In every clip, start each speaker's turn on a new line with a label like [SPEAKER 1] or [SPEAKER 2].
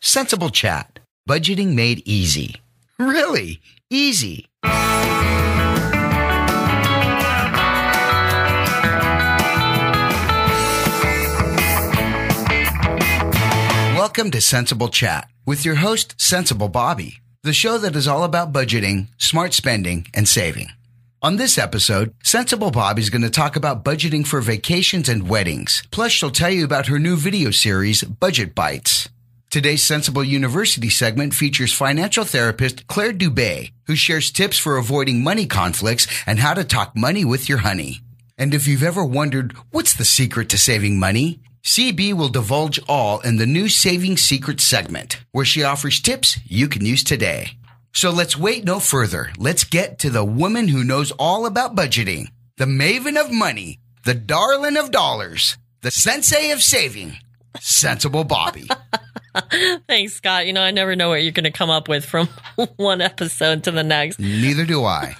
[SPEAKER 1] Sensible Chat. Budgeting made easy. Really easy. Welcome to Sensible Chat with your host, Sensible Bobby, the show that is all about budgeting, smart spending, and saving. On this episode, Sensible Bobby's going to talk about budgeting for vacations and weddings. Plus, she'll tell you about her new video series, Budget Bites. Today's Sensible University segment features financial therapist Clare Dubé, who shares tips for avoiding money conflicts and how to talk money with your honey. And if you've ever wondered, what's the secret to saving money? CB will divulge all in the new Saving Secrets segment, where she offers tips you can use today. So let's wait no further. Let's get to the woman who knows all about budgeting, the maven of money, the darling of dollars, the sensei of saving, Sensible Bobby.
[SPEAKER 2] Thanks, Scott. I never know what you're going to come up with from one episode to the next.
[SPEAKER 1] Neither do I.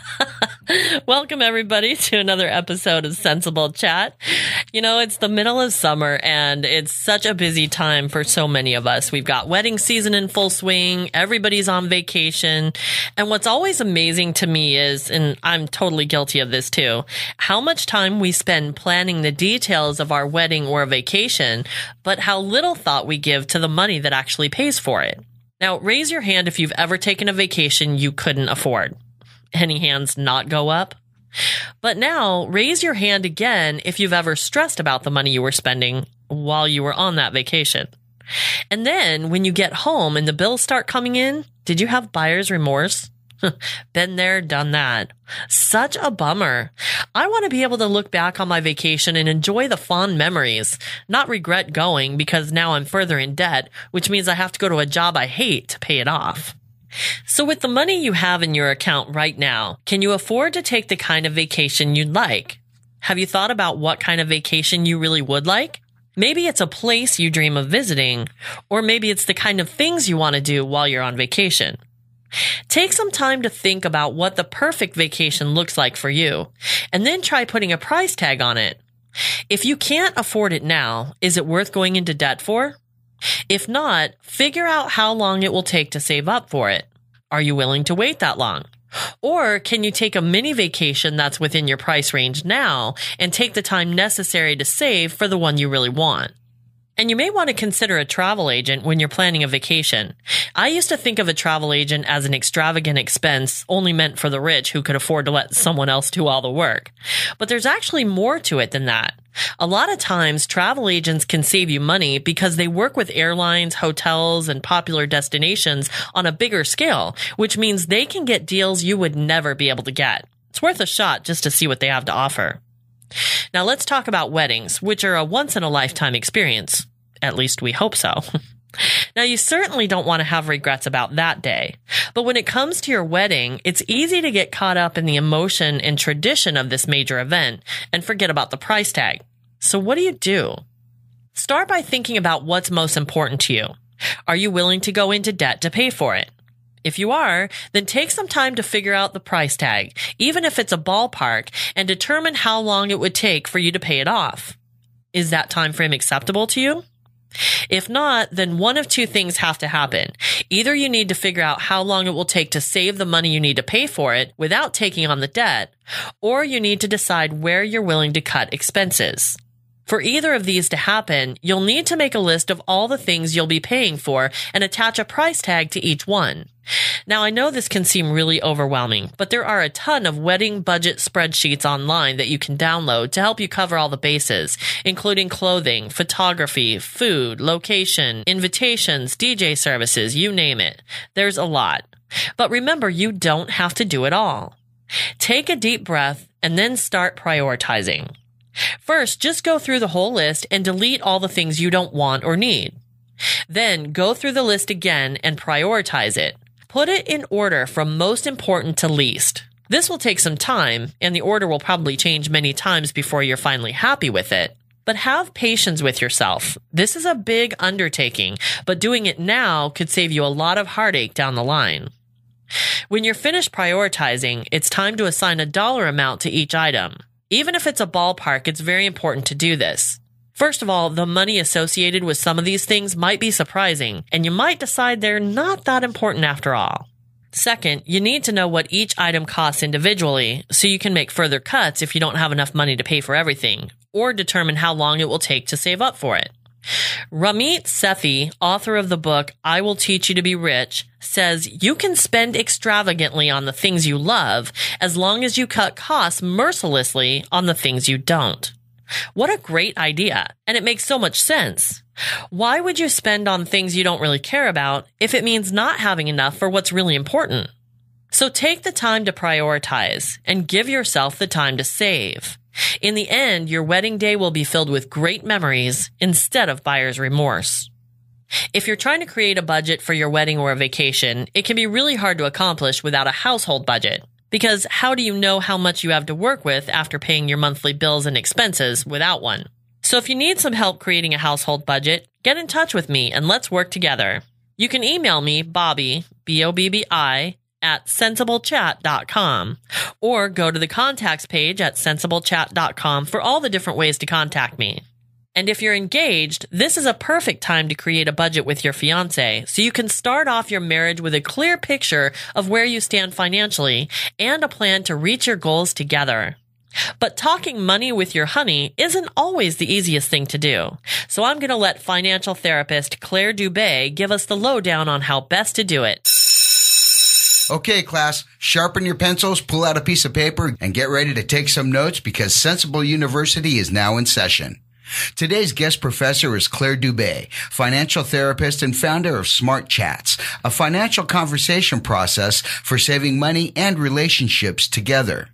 [SPEAKER 2] Welcome, everybody, to another episode of Sensible Chat. It's the middle of summer, and it's such a busy time for so many of us. We've got wedding season in full swing. Everybody's on vacation. And what's always amazing to me is, and I'm totally guilty of this too, how much time we spend planning the details of our wedding or vacation, but how little thought we give to the money that actually pays for it. Now, raise your hand if you've ever taken a vacation you couldn't afford. Any hands not go up? But now, raise your hand again if you've ever stressed about the money you were spending while you were on that vacation. And then, when you get home and the bills start coming in, did you have buyer's remorse? Been there, done that. Such a bummer. I want to be able to look back on my vacation and enjoy the fond memories, not regret going because now I'm further in debt, which means I have to go to a job I hate to pay it off. So with the money you have in your account right now, can you afford to take the kind of vacation you'd like? Have you thought about what kind of vacation you really would like? Maybe it's a place you dream of visiting, or maybe it's the kind of things you want to do while you're on vacation. Take some time to think about what the perfect vacation looks like for you, and then try putting a price tag on it. If you can't afford it now, is it worth going into debt for? If not, figure out how long it will take to save up for it. Are you willing to wait that long? Or can you take a mini vacation that's within your price range now and take the time necessary to save for the one you really want? And you may want to consider a travel agent when you're planning a vacation. I used to think of a travel agent as an extravagant expense only meant for the rich who could afford to let someone else do all the work. But there's actually more to it than that. A lot of times, travel agents can save you money because they work with airlines, hotels, and popular destinations on a bigger scale, which means they can get deals you would never be able to get. It's worth a shot just to see what they have to offer. Now let's talk about weddings, which are a once-in-a-lifetime experience. At least we hope so. Now, you certainly don't want to have regrets about that day. But when it comes to your wedding, it's easy to get caught up in the emotion and tradition of this major event and forget about the price tag. So what do? Start by thinking about what's most important to you. Are you willing to go into debt to pay for it? If you are, then take some time to figure out the price tag, even if it's a ballpark, and determine how long it would take for you to pay it off. Is that time frame acceptable to you? If not, then one of two things have to happen. Either you need to figure out how long it will take to save the money you need to pay for it without taking on the debt, or you need to decide where you're willing to cut expenses. For either of these to happen, you'll need to make a list of all the things you'll be paying for and attach a price tag to each one. Now, I know this can seem really overwhelming, but there are a ton of wedding budget spreadsheets online that you can download to help you cover all the bases, including clothing, photography, food, location, invitations, DJ services, you name it. There's a lot. But remember, you don't have to do it all. Take a deep breath and then start prioritizing. First, just go through the whole list and delete all the things you don't want or need. Then go through the list again and prioritize it. Put it in order from most important to least. This will take some time, and the order will probably change many times before you're finally happy with it. But have patience with yourself. This is a big undertaking, but doing it now could save you a lot of heartache down the line. When you're finished prioritizing, it's time to assign a dollar amount to each item. Even if it's a ballpark, it's very important to do this. First of all, the money associated with some of these things might be surprising, and you might decide they're not that important after all. Second, you need to know what each item costs individually, so you can make further cuts if you don't have enough money to pay for everything, or determine how long it will take to save up for it. Ramit Sethi, author of the book I Will Teach You to Be Rich, says you can spend extravagantly on the things you love as long as you cut costs mercilessly on the things you don't. What a great idea, and it makes so much sense. Why would you spend on things you don't really care about if it means not having enough for what's really important? So take the time to prioritize and give yourself the time to save. In the end, your wedding day will be filled with great memories instead of buyer's remorse. If you're trying to create a budget for your wedding or a vacation, it can be really hard to accomplish without a household budget. Because how do you know how much you have to work with after paying your monthly bills and expenses without one? So if you need some help creating a household budget, get in touch with me and let's work together. You can email me, Bobby, B-O-B-B-I, at sensiblechat.com, or go to the contacts page at sensiblechat.com for all the different ways to contact me. And if you're engaged, this is a perfect time to create a budget with your fiance so you can start off your marriage with a clear picture of where you stand financially and a plan to reach your goals together. But talking money with your honey isn't always the easiest thing to do. So I'm going to let financial therapist Clare Dubé give us the lowdown on how best to do it.
[SPEAKER 1] Okay, class, sharpen your pencils, pull out a piece of paper, and get ready to take some notes because Sensible University is now in session. Today's guest professor is Clare Dubé, financial therapist and founder of Smart Chats, a financial conversation process for saving money and relationships together.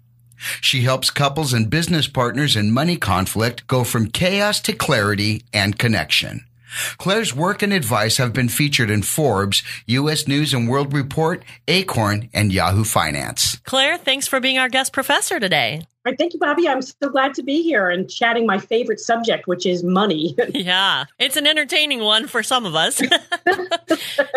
[SPEAKER 1] She helps couples and business partners in money conflict go from chaos to clarity and connection. Clare's work and advice have been featured in Forbes, U.S. News and World Report, Acorn, and Yahoo Finance.
[SPEAKER 2] Clare, thanks for being our guest professor today.
[SPEAKER 3] Thank you, Bobby. I'm so glad to be here and chatting my favorite subject, which is money.
[SPEAKER 2] Yeah, it's an entertaining one for some of us.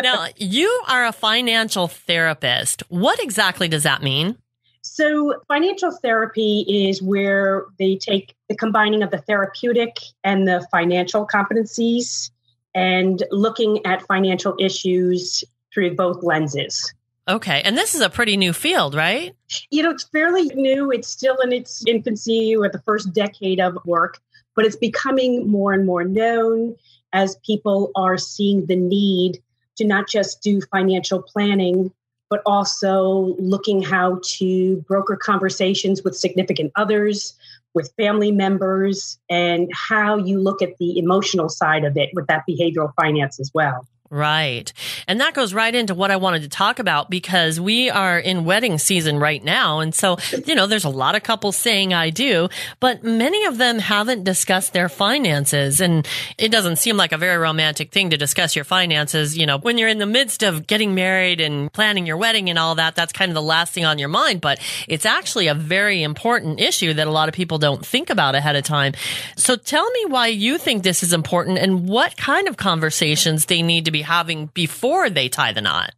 [SPEAKER 2] Now, you are a financial therapist. What exactly does that mean?
[SPEAKER 3] So financial therapy is where they take the combining of the therapeutic and the financial competencies and looking at financial issues through both lenses.
[SPEAKER 2] Okay. And this is a pretty new field, right?
[SPEAKER 3] It's fairly new. It's still in its infancy or the first decade of work, but it's becoming more and more known as people are seeing the need to not just do financial planning, but also looking how to broker conversations with significant others, with family members, and how you look at the emotional side of it with that behavioral finance as well.
[SPEAKER 2] Right. And that goes right into what I wanted to talk about because we are in wedding season right now. And so, there's a lot of couples saying I do, but many of them haven't discussed their finances. And it doesn't seem like a very romantic thing to discuss your finances. When you're in the midst of getting married and planning your wedding and all that, that's kind of the last thing on your mind. But it's actually a very important issue that a lot of people don't think about ahead of time. So tell me why you think this is important and what kind of conversations they need to be having before they tie the knot.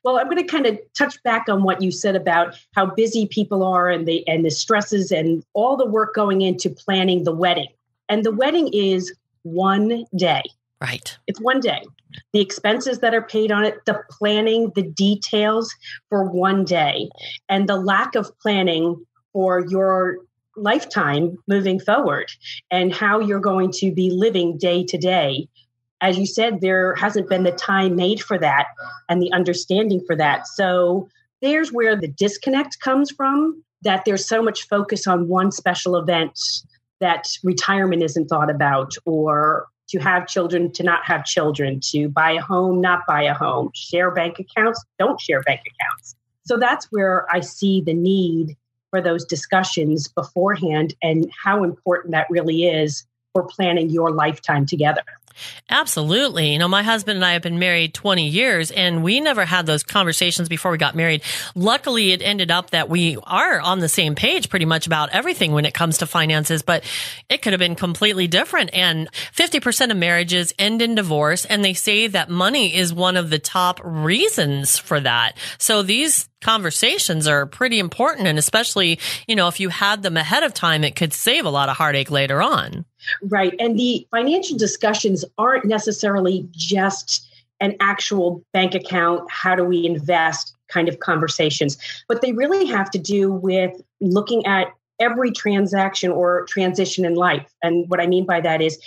[SPEAKER 3] Well, I'm going to kind of touch back on what you said about how busy people are and the stresses and all the work going into planning the wedding. And the wedding is one day.
[SPEAKER 2] Right.
[SPEAKER 3] It's one day. The expenses that are paid on it, the planning, the details for one day, and the lack of planning for your lifetime moving forward and how you're going to be living day to day. As you said, there hasn't been the time made for that and the understanding for that. So there's where the disconnect comes from, that there's so much focus on one special event that retirement isn't thought about, or to have children, to not have children, to buy a home, not buy a home, share bank accounts, don't share bank accounts. So that's where I see the need for those discussions beforehand and how important that really is for planning your lifetime together.
[SPEAKER 2] Absolutely. My husband and I have been married 20 years and we never had those conversations before we got married. Luckily, it ended up that we are on the same page pretty much about everything when it comes to finances, but it could have been completely different. And 50% of marriages end in divorce, and they say that money is one of the top reasons for that. So these conversations are pretty important. And especially, if you had them ahead of time, it could save a lot of heartache later on.
[SPEAKER 3] Right. And the financial discussions aren't necessarily just an actual bank account, how do we invest kind of conversations, but they really have to do with looking at every transaction or transition in life. And what I mean by that is,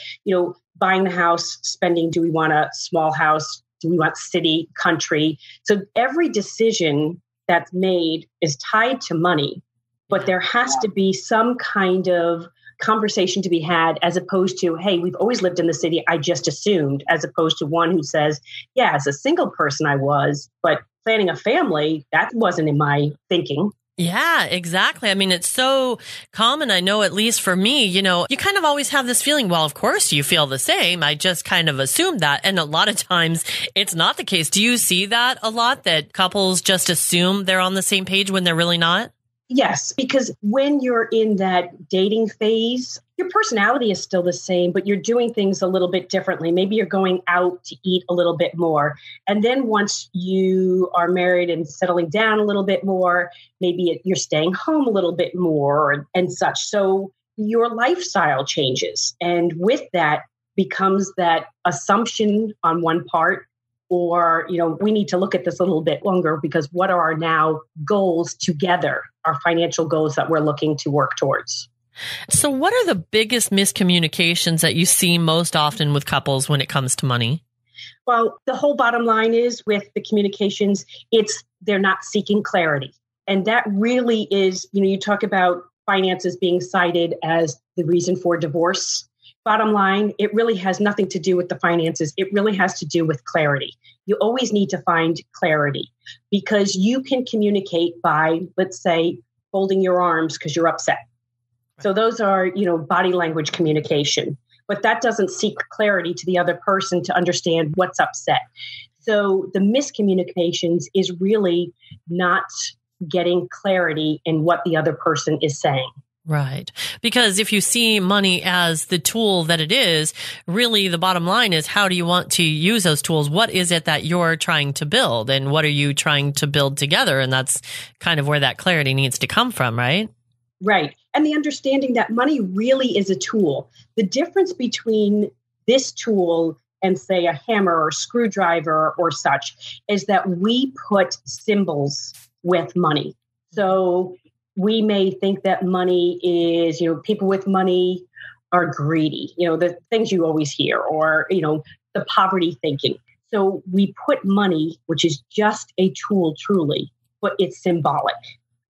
[SPEAKER 3] buying the house, spending, do we want a small house? Do we want city, country? So every decision that's made is tied to money, but there has to be some kind of conversation to be had as opposed to, hey, we've always lived in the city, I just assumed, as opposed to one who says, yeah, as a single person I was, but planning a family, that wasn't in my thinking.
[SPEAKER 2] Yeah, exactly. I mean, it's so common. I know, at least for me, you kind of always have this feeling, well, of course you feel the same. I just kind of assumed that. And a lot of times it's not the case. Do you see that a lot, that couples just assume they're on the same page when they're really not?
[SPEAKER 3] Yes, because when you're in that dating phase, your personality is still the same, but you're doing things a little bit differently. Maybe you're going out to eat a little bit more. And then once you are married and settling down a little bit more, maybe you're staying home a little bit more and such. So your lifestyle changes. And with that becomes that assumption on one part, or, we need to look at this a little bit longer because what are our now goals together, our financial goals that we're looking to work towards?
[SPEAKER 2] So what are the biggest miscommunications that you see most often with couples when it comes to money?
[SPEAKER 3] Well, the whole bottom line is with the communications, they're not seeking clarity. And that really is, you talk about finances being cited as the reason for divorce. Bottom line, it really has nothing to do with the finances. It really has to do with clarity. You always need to find clarity because you can communicate by, let's say, folding your arms because you're upset. So those are, body language communication, but that doesn't seek clarity to the other person to understand what's upset. So the miscommunications is really not getting clarity in what the other person is saying.
[SPEAKER 2] Right. Because if you see money as the tool that it is, really the bottom line is, how do you want to use those tools? What is it that you're trying to build, and what are you trying to build together? And that's kind of where that clarity needs to come from, right?
[SPEAKER 3] Right. And the understanding that money really is a tool. The difference between this tool and, say, a hammer or screwdriver or such is that we put symbols with money. So we may think that money is, people with money are greedy, the things you always hear, or, the poverty thinking. So we put money, which is just a tool truly, but it's symbolic.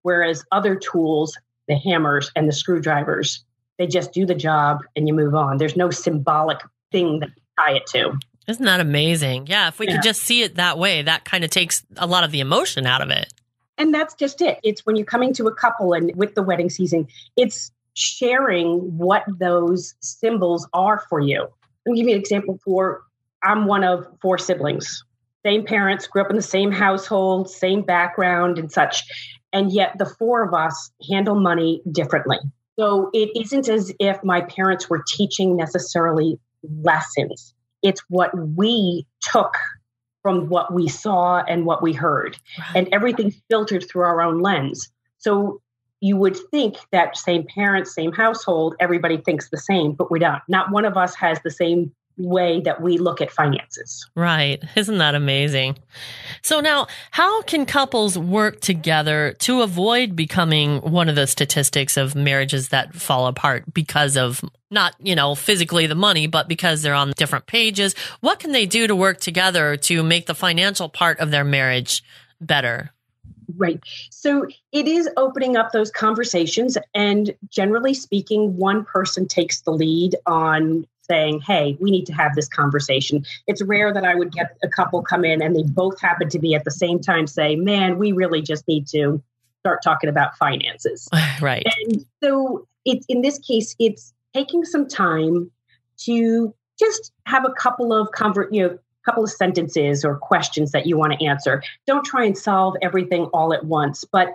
[SPEAKER 3] Whereas other tools, the hammers and the screwdrivers, they just do the job and you move on. There's no symbolic thing that you tie it to.
[SPEAKER 2] Isn't that amazing? Yeah, if we could just see it that way, that kind of takes a lot of the emotion out of it.
[SPEAKER 3] And that's just it. It's when you're coming to a couple and with the wedding season, it's sharing what those symbols are for you. Let me give you an example. I'm one of 4 siblings, same parents, grew up in the same household, same background and such. And yet the 4 of us handle money differently. So it isn't as if my parents were teaching necessarily lessons. It's what we took from what we saw and what we heard. Right. And everything's filtered through our own lens. So you would think that same parents, same household, everybody thinks the same, but we don't. Not one of us has the same way that we look at finances.
[SPEAKER 2] Right. Isn't that amazing? So now, how can couples work together to avoid becoming one of the statistics of marriages that fall apart because of not, physically the money, but because they're on different pages? What can they do to work together to make the financial part of their marriage better?
[SPEAKER 3] Right. So it is opening up those conversations. And generally speaking, one person takes the lead on saying, hey, we need to have this conversation. It's rare that I would get a couple come in and they both happen to be at the same time say, man, we really just need to start talking about finances.
[SPEAKER 2] Right.
[SPEAKER 3] And so in this case, it's taking some time to just have a couple of sentences or questions that you want to answer. Don't try and solve everything all at once, but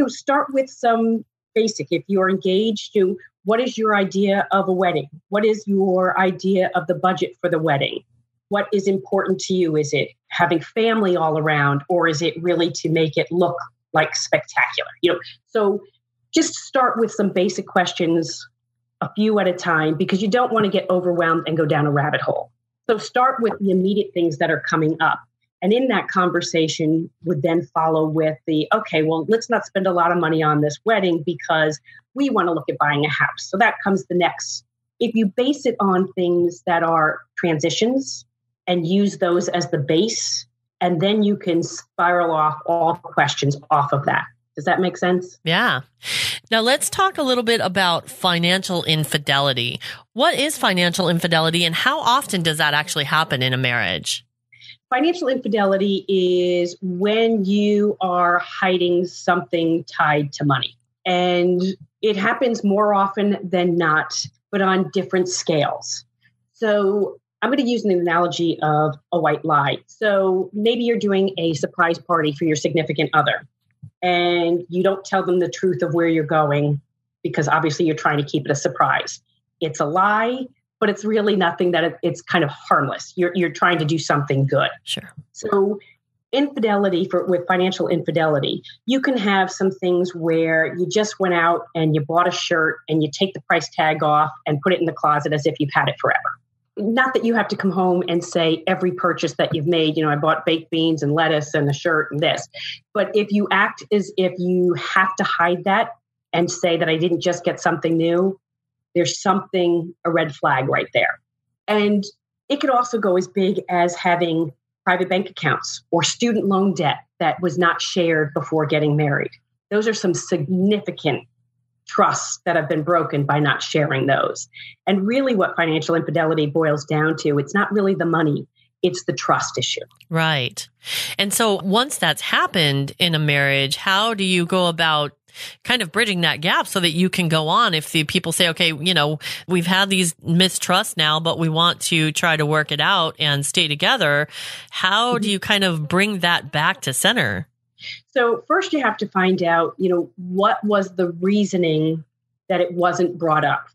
[SPEAKER 3] start with some basic. If you're engaged, what is your idea of a wedding? What is your idea of the budget for the wedding? What is important to you? Is it having family all around, or is it really to make it look like spectacular? So just start with some basic questions a few at a time, because you don't want to get overwhelmed and go down a rabbit hole. So start with the immediate things that are coming up. And in that conversation would then follow with okay, well, let's not spend a lot of money on this wedding because we want to look at buying a house. So that comes the next. If you base it on things that are transitions and use those as the base, and then you can spiral off all questions off of that. Does that make sense?
[SPEAKER 2] Yeah. Now let's talk a little bit about financial infidelity. What is financial infidelity and how often does that actually happen in a marriage?
[SPEAKER 3] Financial infidelity is when you are hiding something tied to money. And it happens more often than not, but on different scales. So I'm going to use an analogy of a white lie. So maybe you're doing a surprise party for your significant other, and you don't tell them the truth of where you're going because obviously you're trying to keep it a surprise. It's a lie, but it's really nothing that it's kind of harmless. You're trying to do something good.
[SPEAKER 2] Sure.
[SPEAKER 3] So infidelity with financial infidelity, you can have some things where you just went out and you bought a shirt and you take the price tag off and put it in the closet as if you've had it forever. Not that you have to come home and say every purchase that you've made, I bought baked beans and lettuce and a shirt and this. But if you act as if you have to hide that and say that I didn't just get something new, there's a red flag right there. And it could also go as big as having private bank accounts or student loan debt that was not shared before getting married. Those are some significant trusts that have been broken by not sharing those. And really what financial infidelity boils down to, it's not really the money, it's the trust issue. Right.
[SPEAKER 2] And so once that's happened in a marriage, how do you go about kind of bridging that gap so that you can go on? If the people say, okay, we've had these mistrusts now, but we want to try to work it out and stay together. How do you kind of bring that back to center?
[SPEAKER 3] So first you have to find out, what was the reasoning that it wasn't brought up?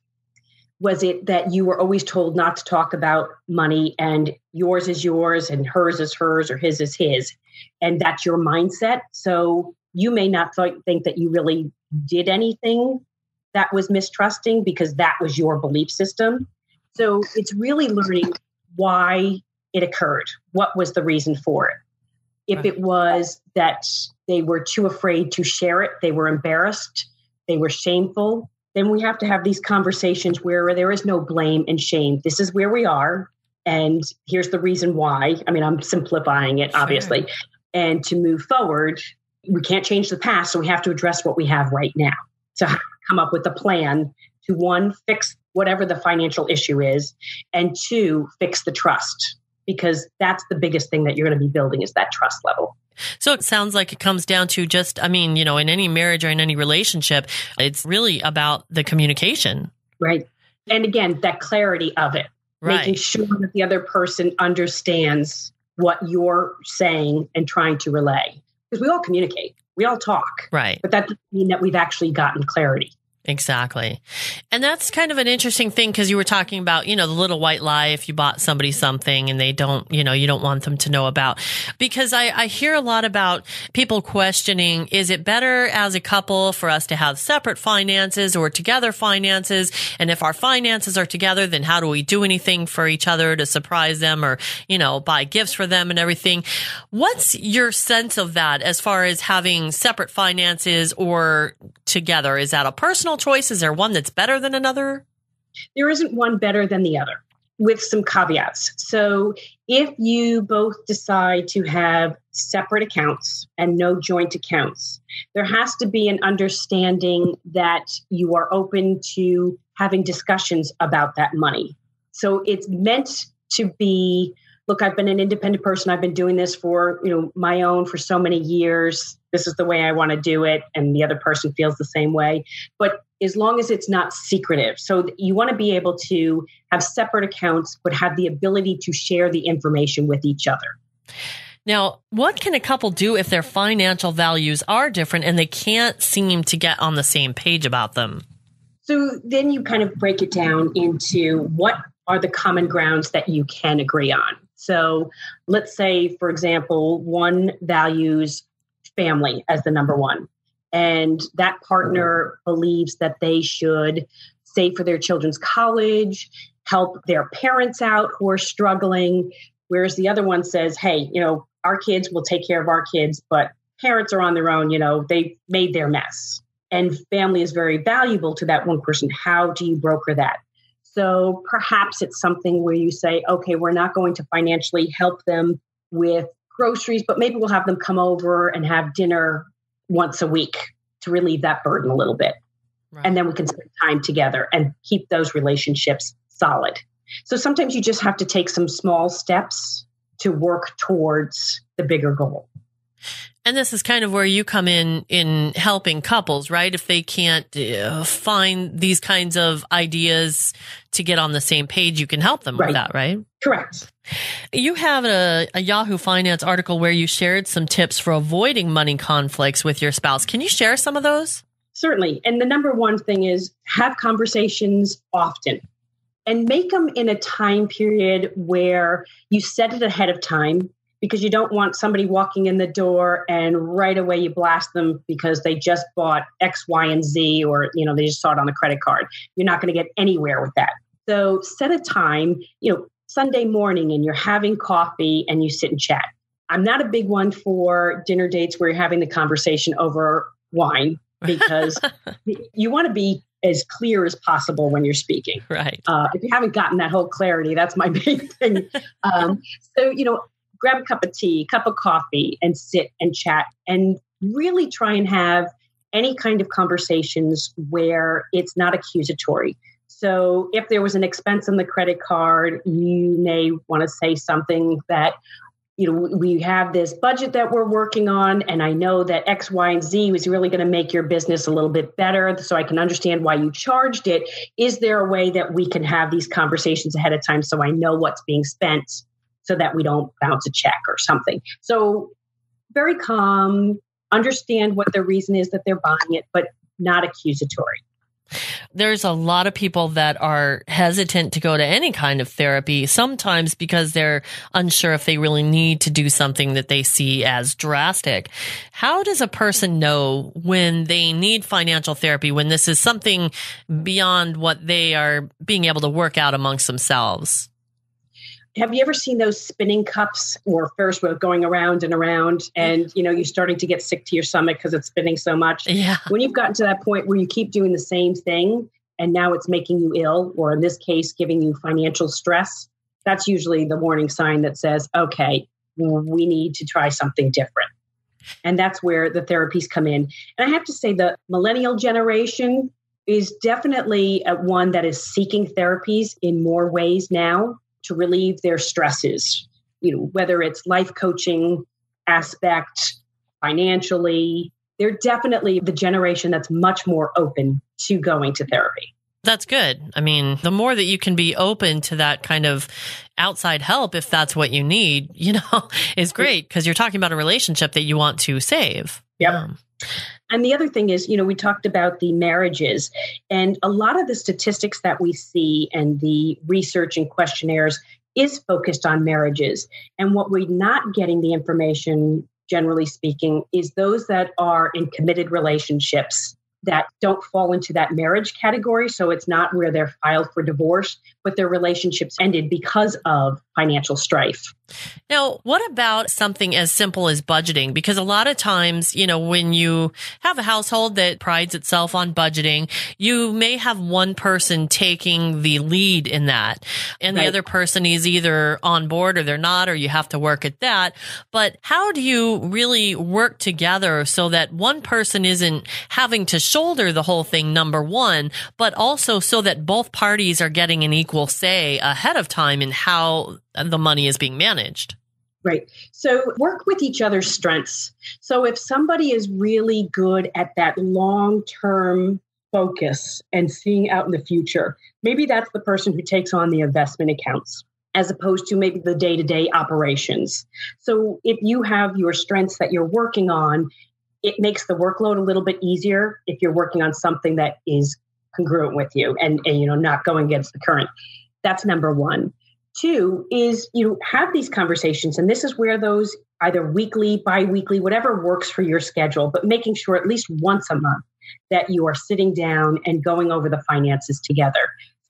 [SPEAKER 3] Was it that you were always told not to talk about money and yours is yours and hers is hers or his is his? And that's your mindset. So you may not think that you really did anything that was mistrusting because that was your belief system. So it's really learning why it occurred. What was the reason for it? If it was that they were too afraid to share it, they were embarrassed, they were shameful, then we have to have these conversations where there is no blame and shame. This is where we are, and here's the reason why. I mean, I'm simplifying it, obviously. Sure. And to move forward, we can't change the past, so we have to address what we have right now. To come up with a plan to, one, fix whatever the financial issue is, and two, fix the trust. Because that's the biggest thing that you're going to be building is that trust level.
[SPEAKER 2] So it sounds like it comes down to just, in any marriage or in any relationship, it's really about the communication.
[SPEAKER 3] Right. And again, that clarity of it, making sure that the other person understands what you're saying and trying to relay. Because we all communicate, we all talk.
[SPEAKER 2] Right.
[SPEAKER 3] But that doesn't mean that we've actually gotten clarity.
[SPEAKER 2] Exactly. And that's kind of an interesting thing because you were talking about, the little white lie if you bought somebody something and they don't, you don't want them to know about. Because I hear a lot about people questioning, is it better as a couple for us to have separate finances or together finances? And if our finances are together, then how do we do anything for each other to surprise them or, buy gifts for them and everything? What's your sense of that as far as having separate finances or together? Is that a personal choice? Is there one that's better than another?
[SPEAKER 3] There isn't one better than the other, with some caveats. So if you both decide to have separate accounts and no joint accounts, there has to be an understanding that you are open to having discussions about that money. So it's meant to be, look, I've been an independent person. I've been doing this for, my own for so many years. This is the way I want to do it. And the other person feels the same way. But as long as it's not secretive. So you want to be able to have separate accounts, but have the ability to share the information with each other.
[SPEAKER 2] Now, what can a couple do if their financial values are different and they can't seem to get on the same page about them?
[SPEAKER 3] So then you kind of break it down into what are the common grounds that you can agree on. So let's say, for example, one values family as the number one, and that partner believes that they should save for their children's college, help their parents out who are struggling. Whereas the other one says, hey, our kids will take care of our kids, but parents are on their own, they made their mess. And family is very valuable to that one person. How do you broker that? So perhaps it's something where you say, okay, we're not going to financially help them with groceries, but maybe we'll have them come over and have dinner once a week to relieve that burden a little bit. Right. And then we can spend time together and keep those relationships solid. So sometimes you just have to take some small steps to work towards the bigger goal.
[SPEAKER 2] And this is kind of where you come in helping couples, right? If they can't find these kinds of ideas to get on the same page, you can help them with that, right?
[SPEAKER 3] Correct.
[SPEAKER 2] You have a Yahoo Finance article where you shared some tips for avoiding money conflicts with your spouse. Can you share some of those?
[SPEAKER 3] Certainly. And the number one thing is have conversations often and make them in a time period where you set it ahead of time, because you don't want somebody walking in the door and right away you blast them because they just bought X, Y, and Z, or, they just saw it on the credit card. You're not going to get anywhere with that. So set a time, Sunday morning, and you're having coffee and you sit and chat. I'm not a big one for dinner dates where you're having the conversation over wine, because you want to be as clear as possible when you're speaking.
[SPEAKER 2] Right.
[SPEAKER 3] If you haven't gotten that whole clarity, that's my big thing. So, grab a cup of tea, cup of coffee, and sit and chat and really try and have any kind of conversations where it's not accusatory. So if there was an expense on the credit card, you may want to say something that, we have this budget that we're working on, and I know that X, Y, and Z was really going to make your business a little bit better, so I can understand why you charged it. Is there a way that we can have these conversations ahead of time so I know what's being spent, so that we don't bounce a check or something? So very calm, understand what the reason is that they're buying it, but not accusatory.
[SPEAKER 2] There's a lot of people that are hesitant to go to any kind of therapy, sometimes because they're unsure if they really need to do something that they see as drastic. How does a person know when they need financial therapy, when this is something beyond what they are being able to work out amongst themselves?
[SPEAKER 3] Have you ever seen those spinning cups or Ferris wheel going around and around, and you're starting to get sick to your stomach because it's spinning so much?
[SPEAKER 2] Yeah.
[SPEAKER 3] When you've gotten to that point where you keep doing the same thing and now it's making you ill, or in this case, giving you financial stress, that's usually the warning sign that says, okay, we need to try something different. And that's where the therapies come in. And I have to say the millennial generation is definitely one that is seeking therapies in more ways now to relieve their stresses, whether it's life coaching aspect, financially. They're definitely the generation that's much more open to going to therapy.
[SPEAKER 2] That's good. I mean, the more that you can be open to that kind of outside help, if that's what you need, is great, because you're talking about a relationship that you want to save.
[SPEAKER 3] Yep. And the other thing is, we talked about the marriages, and a lot of the statistics that we see and the research and questionnaires is focused on marriages. And what we're not getting the information, generally speaking, is those that are in committed relationships that don't fall into that marriage category. So it's not where they're filed for divorce, but their relationships ended because of financial strife.
[SPEAKER 2] Now, what about something as simple as budgeting? Because a lot of times, when you have a household that prides itself on budgeting, you may have one person taking the lead in that, and the other person is either on board or they're not, or you have to work at that. But how do you really work together so that one person isn't having to shoulder the whole thing, number one, but also so that both parties are getting an equal say ahead of time in how the money is being managed?
[SPEAKER 3] Right. So work with each other's strengths. So if somebody is really good at that long-term focus and seeing out in the future, maybe that's the person who takes on the investment accounts as opposed to maybe the day-to-day operations. So if you have your strengths that you're working on, it makes the workload a little bit easier if you're working on something that is congruent with you and not going against the current. That's number one. Two is, have these conversations. And this is where those either weekly, bi-weekly, whatever works for your schedule, but making sure at least once a month that you are sitting down and going over the finances together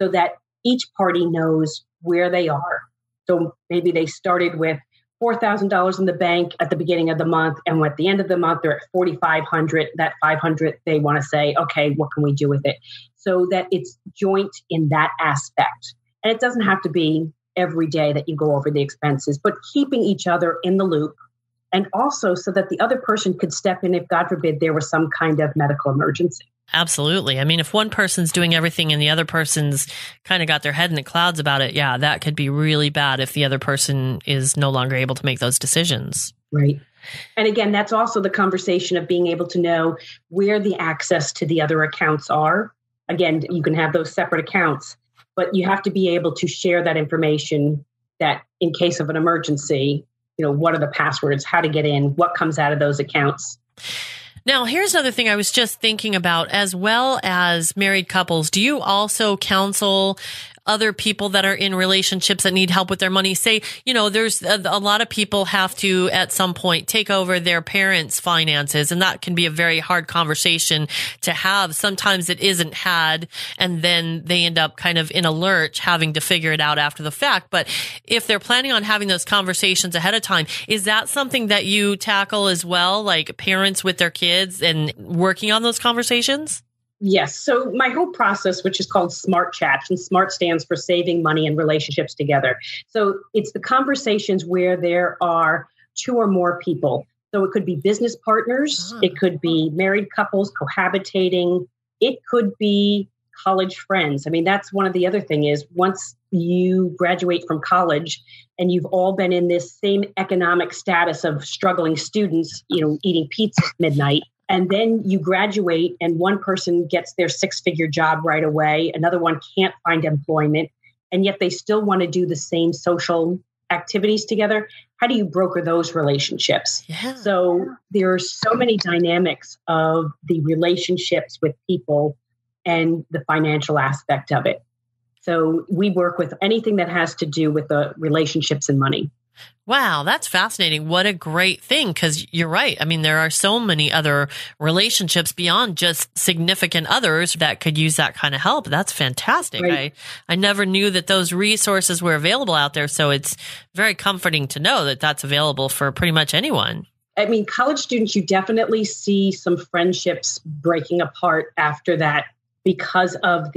[SPEAKER 3] so that each party knows where they are. So maybe they started with $4,000 in the bank at the beginning of the month, and at the end of the month, they're at $4,500. That $500, they want to say, okay, what can we do with it? So that it's joint in that aspect. And it doesn't have to be every day that you go over the expenses, but keeping each other in the loop. And also so that the other person could step in if, God forbid, there was some kind of medical emergency.
[SPEAKER 2] Absolutely. I mean, if one person's doing everything and the other person's kind of got their head in the clouds about it, yeah, that could be really bad if the other person is no longer able to make those decisions.
[SPEAKER 3] Right. And again, that's also the conversation of being able to know where the access to the other accounts are. Again, you can have those separate accounts, but you have to be able to share that information that in case of an emergency, what are the passwords, how to get in, what comes out of those accounts.
[SPEAKER 2] Now, here's another thing I was just thinking about, as well as married couples. Do you also counsel other people that are in relationships that need help with their money? Say, there's a lot of people have to at some point take over their parents' finances, and that can be a very hard conversation to have. Sometimes it isn't had, and then they end up kind of in a lurch having to figure it out after the fact. But if they're planning on having those conversations ahead of time, is that something that you tackle as well, like parents with their kids and working on those conversations?
[SPEAKER 3] Yes. So my whole process, which is called SMART Chats, and SMART stands for Saving Money and Relationships Together. So it's the conversations where there are two or more people. So it could be business partners. It could be married couples cohabitating. It could be college friends. I mean, that's one of the other thing is once you graduate from college and you've all been in this same economic status of struggling students, eating pizza at midnight. And then you graduate and one person gets their six-figure job right away. Another one can't find employment, and yet they still want to do the same social activities together. How do you broker those relationships?
[SPEAKER 2] Yeah.
[SPEAKER 3] So there are so many dynamics of the relationships with people and the financial aspect of it. So we work with anything that has to do with the relationships and money.
[SPEAKER 2] Wow, that's fascinating. What a great thing, because you're right. I mean, there are so many other relationships beyond just significant others that could use that kind of help. That's fantastic.
[SPEAKER 3] Right.
[SPEAKER 2] I never knew that those resources were available out there. So it's very comforting to know that that's available for pretty much anyone.
[SPEAKER 3] I mean, college students, you definitely see some friendships breaking apart after that because of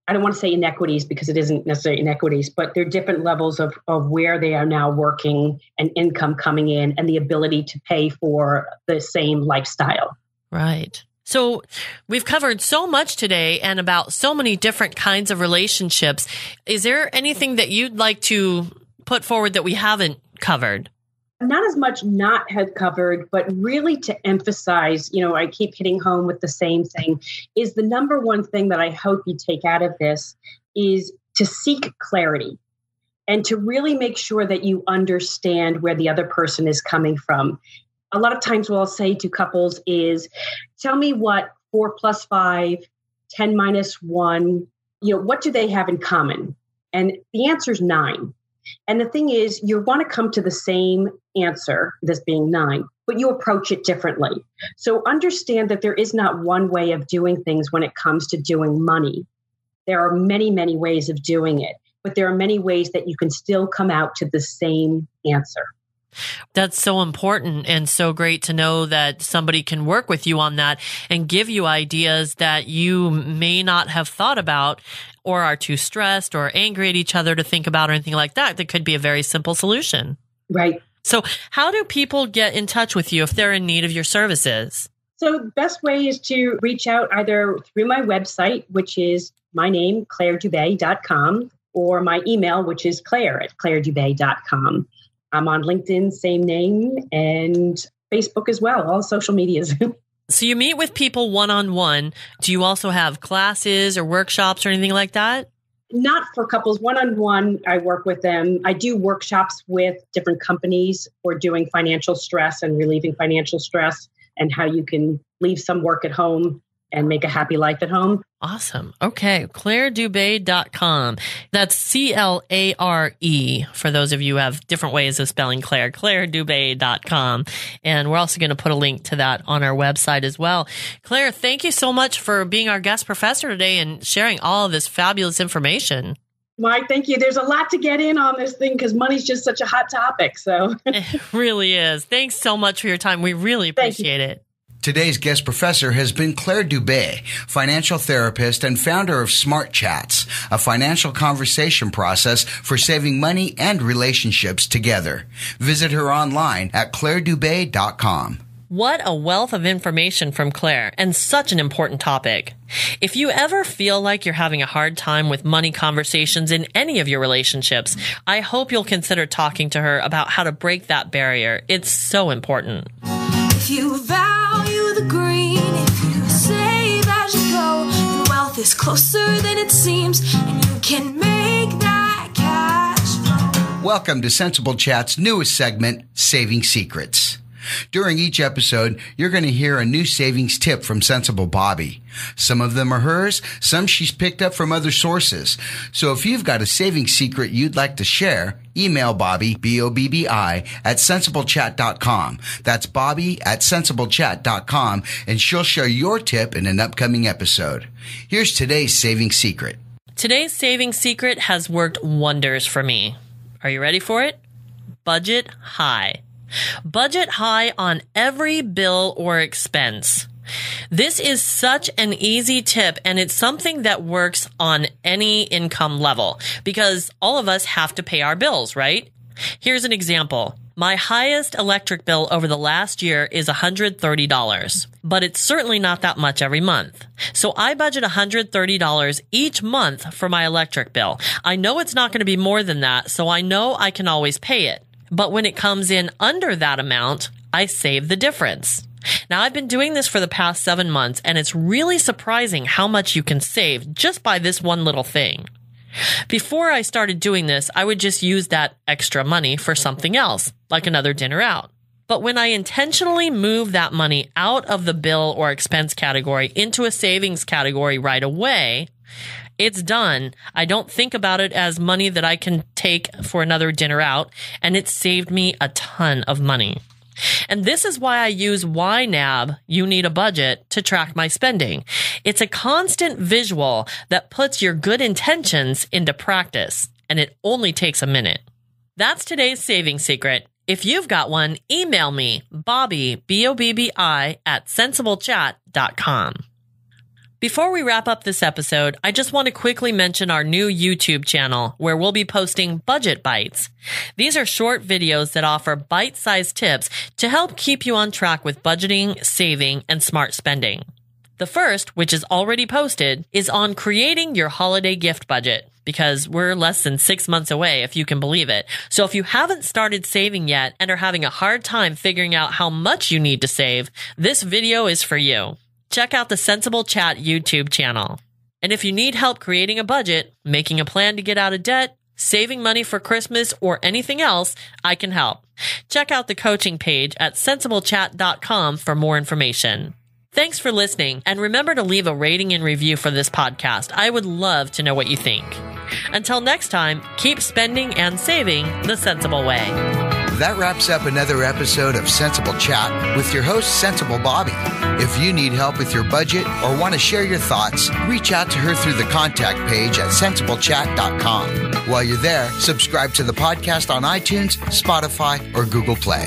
[SPEAKER 3] I don't want to say inequities because it isn't necessarily inequities, but there are different levels of where they are now working and income coming in and the ability to pay for the same lifestyle.
[SPEAKER 2] Right. So we've covered so much today and about so many different kinds of relationships. Is there anything that you'd like to put forward that we haven't covered?
[SPEAKER 3] Not as much not had covered, but really to emphasize, I keep hitting home with the same thing, is the number one thing that I hope you take out of this is to seek clarity and to really make sure that you understand where the other person is coming from. A lot of times what I'll say to couples is, tell me what 4 + 5, 10 - 1, what do they have in common? And the answer is 9. And the thing is, you want to come to the same answer, this being 9, but you approach it differently. So understand that there is not one way of doing things when it comes to doing money. There are many, many ways of doing it, but there are many ways that you can still come out to the same answer.
[SPEAKER 2] That's so important and so great to know that somebody can work with you on that and give you ideas that you may not have thought about or are too stressed or angry at each other to think about or anything like that. That could be a very simple solution.
[SPEAKER 3] Right.
[SPEAKER 2] So how do people get in touch with you if they're in need of your services?
[SPEAKER 3] So the best way is to reach out either through my website, which is my name, claredubé.com, or my email, which is claire@claredubé.com. I'm on LinkedIn, same name, and Facebook as well, all social medias.
[SPEAKER 2] So you meet with people one-on-one. Do you also have classes or workshops or anything like that?
[SPEAKER 3] Not for couples. One-on-one, I work with them. I do workshops with different companies for doing financial stress and relieving financial stress and how you can leave some work at home and make a happy life at home.
[SPEAKER 2] Awesome. Okay. ClareDubé.com. That's CLARE for those of you who have different ways of spelling Claire. ClareDubé.com. And we're also going to put a link to that on our website as well. Claire, thank you so much for being our guest professor today and sharing all of this fabulous information.
[SPEAKER 3] Mike, thank you. There's a lot to get in on this thing because money's just such a hot topic. So
[SPEAKER 2] it really is. Thanks so much for your time. We really appreciate it.
[SPEAKER 1] Today's guest professor has been Clare Dubé, financial therapist and founder of Smart Chats, a financial conversation process for saving money and relationships together. Visit her online at claredubé.com.
[SPEAKER 2] What a wealth of information from Claire, and such an important topic. If you ever feel like you're having a hard time with money conversations in any of your relationships, I hope you'll consider talking to her about how to break that barrier. It's so important.
[SPEAKER 4] If you value the green, if you save as you go, then wealth is closer than it seems, and you can make that cash flow.
[SPEAKER 1] Welcome to Sensible Chat's newest segment, Saving Secrets. During each episode, you're going to hear a new savings tip from Sensible Bobby. Some of them are hers, some she's picked up from other sources. So if you've got a savings secret you'd like to share, email Bobby, B-O-B-B-I, at sensiblechat.com. That's Bobby at sensiblechat.com, and she'll share your tip in an upcoming episode. Here's today's savings secret.
[SPEAKER 2] Today's savings secret has worked wonders for me. Are you ready for it? Budget high. Budget high on every bill or expense. This is such an easy tip, and it's something that works on any income level because all of us have to pay our bills, right? Here's an example. My highest electric bill over the last year is $130, but it's certainly not that much every month. So I budget $130 each month for my electric bill. I know it's not going to be more than that, so I know I can always pay it. But when it comes in under that amount, I save the difference. Now, I've been doing this for the past 7 months, and it's really surprising how much you can save just by this one little thing. Before I started doing this, I would just use that extra money for something else, like another dinner out. But when I intentionally move that money out of the bill or expense category into a savings category right away, it's done. I don't think about it as money that I can take for another dinner out, and it saved me a ton of money. And this is why I use YNAB, You Need a Budget, to track my spending. It's a constant visual that puts your good intentions into practice, and it only takes a minute. That's today's savings secret. If you've got one, email me, Bobby, B-O-B-B-I, at sensiblechat.com. Before we wrap up this episode, I just want to quickly mention our new YouTube channel where we'll be posting Budget Bites. These are short videos that offer bite-sized tips to help keep you on track with budgeting, saving, and smart spending. The first, which is already posted, is on creating your holiday gift budget because we're less than 6 months away, if you can believe it. So if you haven't started saving yet and are having a hard time figuring out how much you need to save, this video is for you. Check out the Sensible Chat YouTube channel. And if you need help creating a budget, making a plan to get out of debt, saving money for Christmas, or anything else, I can help. Check out the coaching page at sensiblechat.com for more information. Thanks for listening, and remember to leave a rating and review for this podcast. I would love to know what you think. Until next time, keep spending and saving the sensible way.
[SPEAKER 1] That wraps up another episode of Sensible Chat with your host, Sensible Bobby. If you need help with your budget or want to share your thoughts, reach out to her through the contact page at sensiblechat.com. While you're there, subscribe to the podcast on iTunes, Spotify, or Google Play.